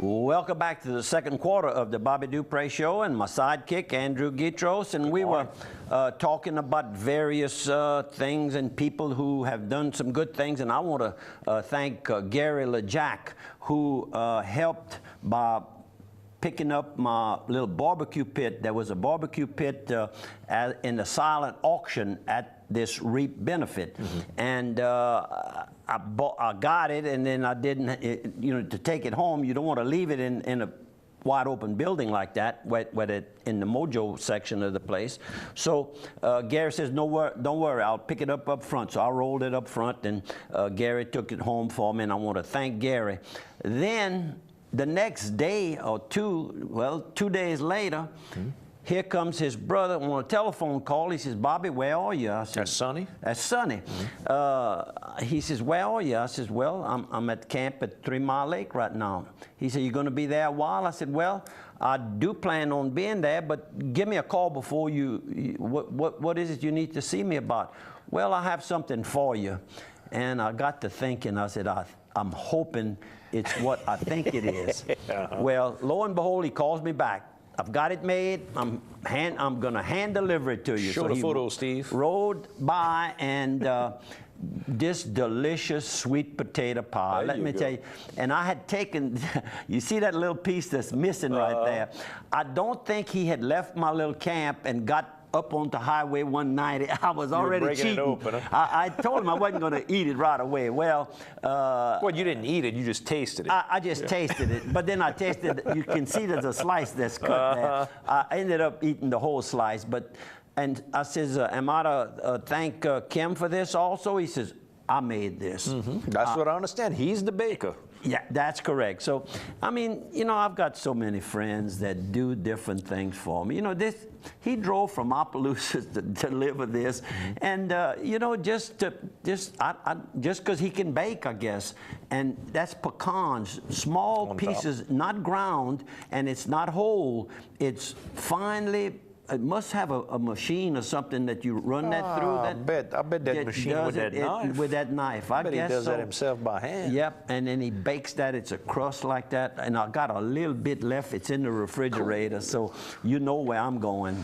Welcome back to the second quarter of the Bobby Dupre Show, and my sidekick, Andrew Gitros, and we were talking about various things and people who have done some good things, and I want to thank Gary LeJack, who helped by picking up my little barbecue pit. There was a barbecue pit in the silent auction at this REAP benefit, and I got it, and then I didn't, to take it home, you don't want to leave it in a wide open building like that, in the Mojo section of the place. So Gary says, don't worry, I'll pick it up front. So I rolled it up front, and Gary took it home for me, and I want to thank Gary. Then the next day or two, well, 2 days later, here comes his brother on a telephone call. He says, Bobby, where are you? I said, That's Sonny? That's Sonny. He says, where are you? I says, well, I'm at camp at 3 Mile Lake right now. He said, you going to be there a while? I said, well, I do plan on being there, but give me a call before what is it you need to see me about? Well, I have something for you. And I got to thinking, I said, I'm hoping it's what I think it is. Well, lo and behold, he calls me back. I've got it made. I'm going to hand deliver it to you. Show the photo, Steve. Rode by, and this delicious sweet potato pie. Let me tell you. And I had taken, you see that little piece that's missing right there? I don't think he had left my little camp and got up onto Highway 190. I was already cheating. It open, huh? I told him I wasn't going to eat it right away. Well, you didn't eat it. You just tasted it. I just tasted it. But then I tasted, you can see there's a slice that's cut there. I ended up eating the whole slice. And I says, am I to thank Kim for this also? He says, I made this. That's what I understand. He's the baker. Yeah, that's correct. So, I mean, I've got so many friends that do different things for me. He drove from Opelousas to deliver this, and just because he can bake, I guess. And that's pecans, small pieces, not ground, and it's not whole. It's finely. It must have a machine or something that you run that through. I bet that machine with that knife. With that knife, I bet guess he does that himself by hand. Yep, and then he bakes that. It's a crust like that, and I got a little bit left. It's in the refrigerator, so you know where I'm going.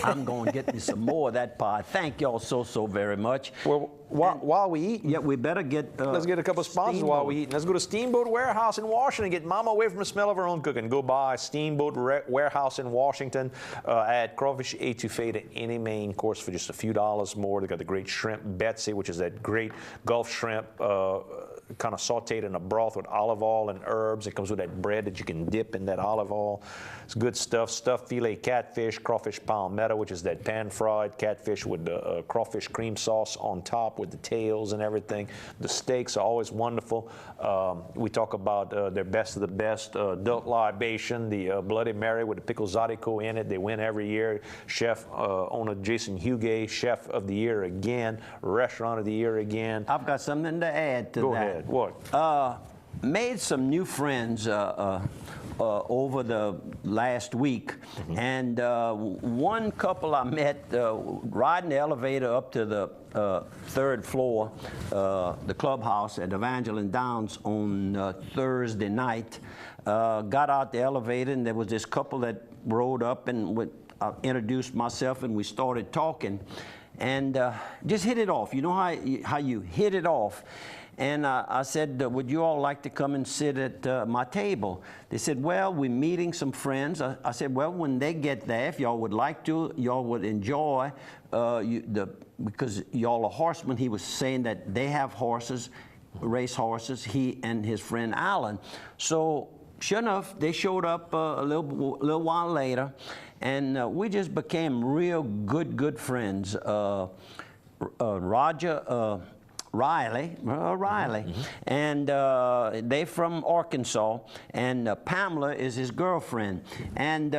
I'm going to get me some more of that pie. Thank y'all so very much. Well, while we eat, yeah, we better get. Let's get a couple of sponsors while we eat. Let's go to Steamboat Warehouse in Washington. Get Mama away from the smell of her own cooking. Go by Steamboat Warehouse in Washington. Add crawfish etouffee to any main course for just a few dollars more. They got the great shrimp Betsy, which is that great Gulf shrimp, kind of sautéed in a broth with olive oil and herbs. It comes with that bread that you can dip in that olive oil. It's good stuff. Stuffed filet catfish, crawfish palmetto, which is that pan-fried catfish with the crawfish cream sauce on top with the tails and everything. The steaks are always wonderful. We talk about their best of the best adult libation, the Bloody Mary with the pickle Zydeco in it. They win every year. Chef owner Jason Huguet, Chef of the Year again, Restaurant of the Year again. I've got something to add to that. Go ahead. What? Made some new friends over the last week, and one couple I met riding the elevator up to the 3rd floor, the clubhouse at Evangeline Downs on Thursday night. Got out the elevator, and there was this couple that rode up, and I introduced myself, and we started talking, and just hit it off. You know how you hit it off. And I said, would you all like to come and sit at my table? They said, well, we're meeting some friends. I said, well, when they get there, if y'all would like to, y'all would enjoy, because y'all are horsemen. He was saying that they have horses, race horses, he and his friend Alan. So sure enough, they showed up a little while later, and we just became real good friends. Roger Riley, and they're from Arkansas, and Pamela is his girlfriend, and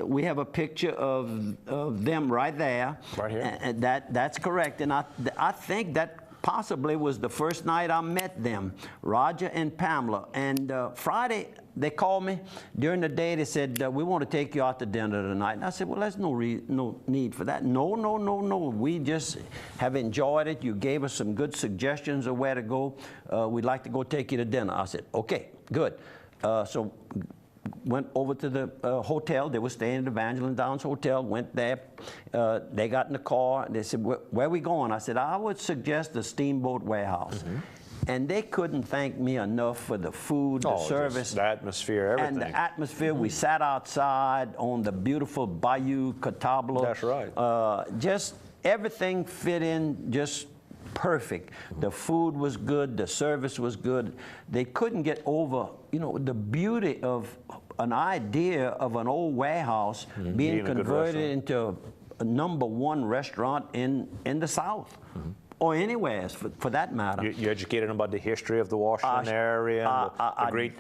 we have a picture of them right there. Right here. And that's correct, and I think that possibly was the first night I met them, Roger and Pamela. And Friday, they called me during the day. They said, we want to take you out to dinner tonight. And I said, well, there's no need for that. No. We just have enjoyed it. You gave us some good suggestions of where to go. We'd like to go take you to dinner. I said, okay, good. So went over to the hotel. They were staying at Evangeline Downs Hotel. Went there. They got in the car. They said, "Where are we going?" I said, "I would suggest the Steamboat Warehouse." And they couldn't thank me enough for the food, the service, the atmosphere, everything. And the atmosphere. We sat outside on the beautiful Bayou Cotablo. That's right. Just everything fit in just perfect. The food was good. The service was good. They couldn't get over, you know, the beauty of an idea of an old warehouse being converted into a ¡1 restaurant in the South. Or anywhere, for that matter. You educated them about the history of the Washington area, and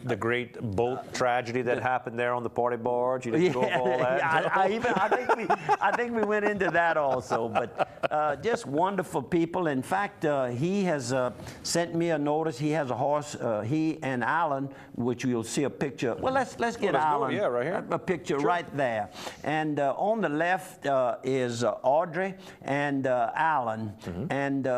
the great boat tragedy that happened there on the party barge. You didn't go over all that. I think we went into that also. But just wonderful people. In fact, he has sent me a notice. He has a horse. He and Alan, which you'll see a picture. Well, let's get Alan. Yeah, right here. A picture right there. And on the left is Audrey and Alan. And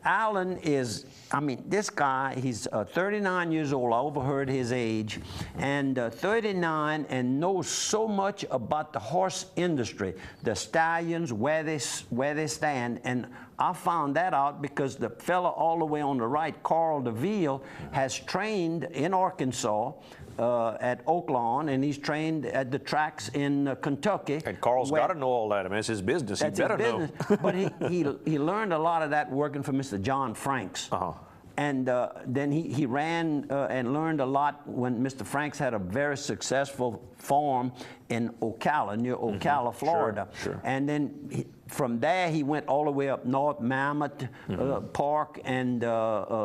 Alan is, I mean, this guy, he's 39 years old. I overheard his age. And 39 and knows so much about the horse industry, the stallions, where they stand. And I found that out because the fella all the way on the right, Carl DeVille, has trained in Arkansas at Oak Lawn, and he's trained at the tracks in Kentucky. And Carl's got to know all that. I mean, it's his business. He better know. But he learned a lot of that working for Mr. John Franks. And then he ran and learned a lot when Mr. Franks had a very successful farm in Ocala, near Ocala, Florida. Sure. And then from there, he went all the way up north, Mammoth Park and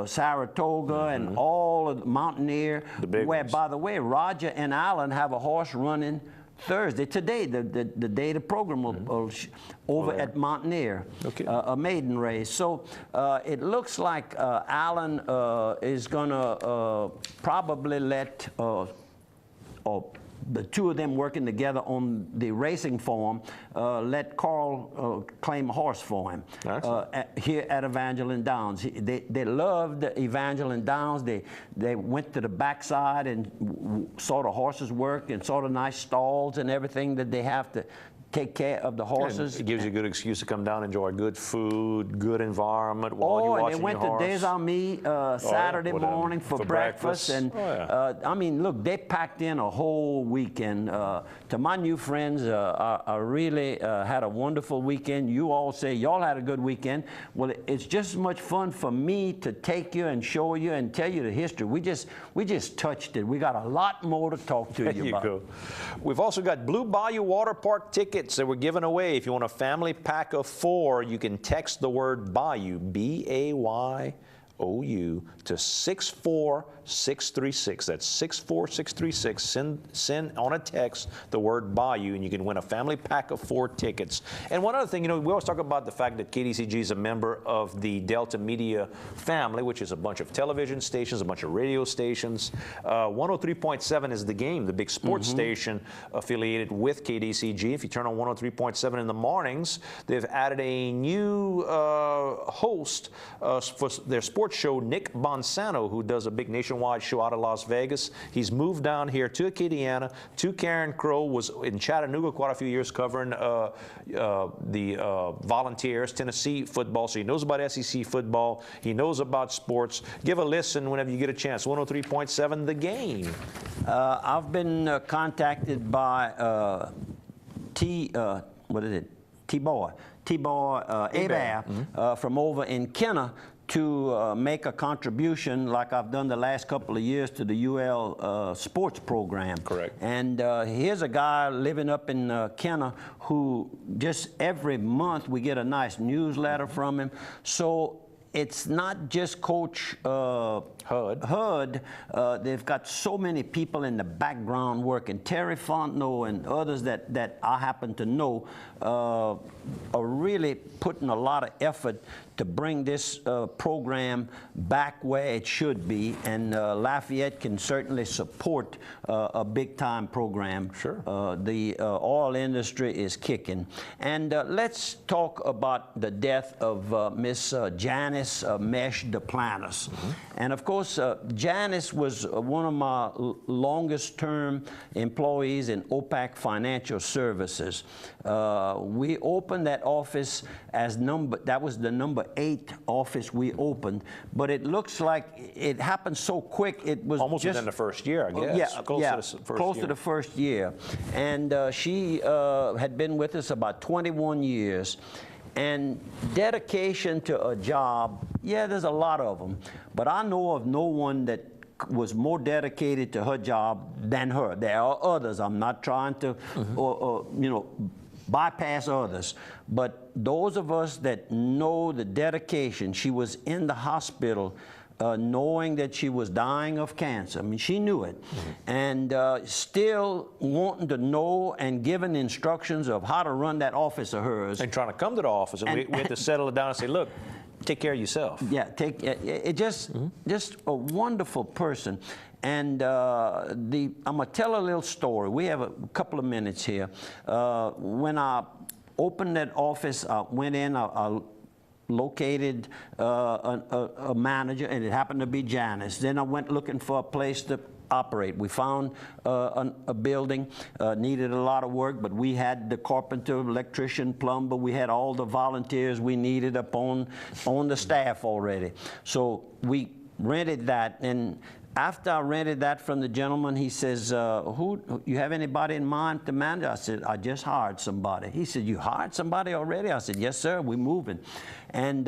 Saratoga and all of Mountaineer, where, by the way, Roger and Alan have a horse running Thursday, today, the day the program will over at Mountaineer, a maiden race. So it looks like Alan is going to probably let the two of them working together on the racing farm, let Carl claim a horse for him here at Evangeline Downs. They loved Evangeline Downs. They went to the backside and saw the horses work and saw the nice stalls and everything that they have to take care of the horses. And it gives you a good excuse to come down, enjoy good food, good environment while you're watching your horse. And they went to Des Amis Saturday morning for breakfast. And I mean, look, they packed in a whole weekend. To my new friends, I really had a wonderful weekend. You all say y'all had a good weekend. Well, it's just as much fun for me to take you and show you and tell you the history. We just touched it. We got a lot more to talk to you about. There you go. We've also got Blue Bayou Water Park tickets that we're giving away. If you want a family pack of 4, you can text the word Bayou, BAYOU, to 64636. That's 64636. Send on a text the word Bayou, and you can win a family pack of 4 tickets. And one other thing, you know, we always talk about the fact that KDCG is a member of the Delta Media family, which is a bunch of television stations, a bunch of radio stations. 103.7 is the game, the big sports station affiliated with KDCG. If you turn on 103.7 in the mornings, they've added a new host for their sports show, Nick Bonsano, who does a big nationwide show out of Las Vegas. He's moved down here to Acadiana, to Karen Crow, was in Chattanooga quite a few years covering the Volunteers, Tennessee football, so he knows about SEC football. He knows about sports. Give a listen whenever you get a chance. 103.7 The Game. I've been contacted by T-Boy Hebert from over in Kenner to make a contribution like I've done the last couple of years to the UL sports program. Correct. And here's a guy living up in Kenner who just every month we get a nice newsletter from him. So it's not just Coach Hud. They've got so many people in the background working. Terry Fontenot and others that I happen to know are really putting a lot of effort to bring this program back where it should be, and Lafayette can certainly support a big-time program. Sure. The oil industry is kicking. And let's talk about the death of Miss Janice Janice Mesh Duplantis. And of course, Janice was one of my longest term employees in OPAC Financial Services. We opened that office as that was the number 8 office we opened, but it looks like it happened so quick. It was almost just within the first year, I guess. Close to the first year. And she had been with us about 21 years. And dedication to a job, yeah, there's a lot of them, but I know of no one that was more dedicated to her job than her. There are others. I'm not trying to, you know, bypass others, but those of us that know the dedication, she was in the hospital knowing that she was dying of cancer. I mean, she knew it. And still wanting to know and giving instructions of how to run that office of hers. And trying to come to the office, and we had to settle it down and say, look, take care of yourself. Yeah, just a wonderful person. And I'm gonna tell a little story. We have a couple of minutes here. When I opened that office, I went in, I located a manager, and it happened to be Janice. Then I went looking for a place to operate. We found a building, needed a lot of work, but we had the carpenter, electrician, plumber. We had all the volunteers we needed up on the staff already. So we rented that, and after I rented that from the gentleman, he says, you have anybody in mind to manage? I said, I just hired somebody. He said, you hired somebody already? I said, yes, sir, we're moving. And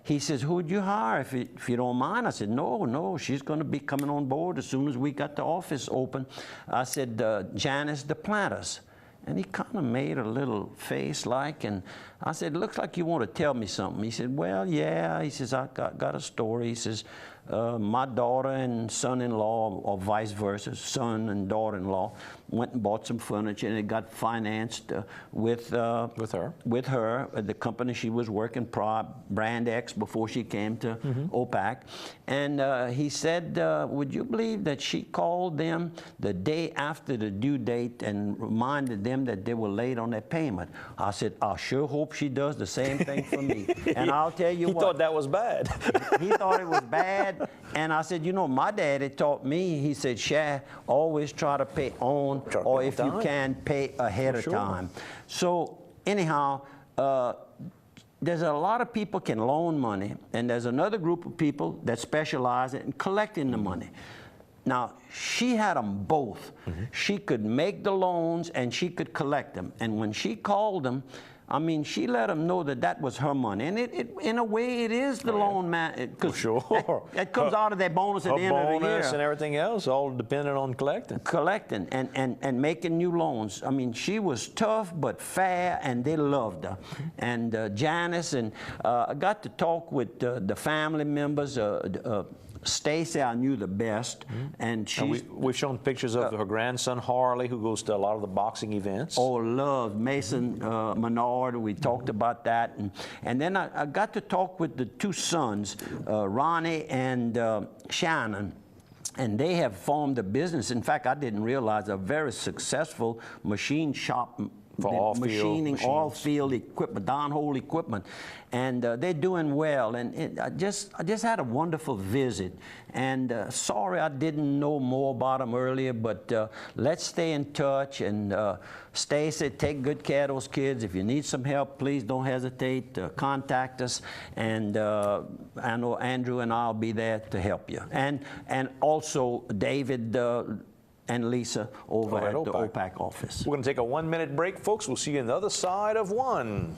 he says, who'd you hire, if you don't mind? I said, no, she's going to be coming on board as soon as we got the office open. I said, Janice Duplantis. And he kind of made a little face like, and I said, looks like you want to tell me something. He said, well, yeah. He says, I got a story. He says, my daughter and son-in-law, or vice versa, son and daughter-in-law, went and bought some furniture, and it got financed with her, the company she was working, Brand X, before she came to OPAC. And he said, would you believe that she called them the day after the due date and reminded them that they were late on their payment? I said, I sure hope she does the same thing for me. And I'll tell you what. He thought that was bad. He thought it was bad. And I said, you know, my daddy taught me, he said, Shah, always try to pay on, or if you can, pay ahead of time. So anyhow, there's a lot of people can loan money, and there's another group of people that specialize in collecting the money. Now, she had them both. She could make the loans and she could collect them. And when she called them, I mean, she let them know that that was her money. And in a way, it is the loan man. Sure. That comes out of their bonus at the end of the year. Bonus and everything else, all dependent on collecting. Collecting and making new loans. I mean, she was tough but fair, and they loved her. And Janice, and I got to talk with the family members. Stacy, I knew the best, and we've shown pictures of her grandson Harley, who goes to a lot of the boxing events. Oh, loved Mason Menard. We talked about that, and then I got to talk with the 2 sons, Ronnie and Shannon. And they have formed a business. In fact, I didn't realize a very successful machine shop. For machining, all field equipment, downhole equipment, and they're doing well. And I just had a wonderful visit. And sorry I didn't know more about them earlier, but let's stay in touch. And Stacy, take good care of those kids. If you need some help, please don't hesitate to contact us. And I know Andrew and I'll be there to help you. And also David and Lisa over at the OPAC office. We're going to take a 1-minute break, folks. We'll see you on the other side of one.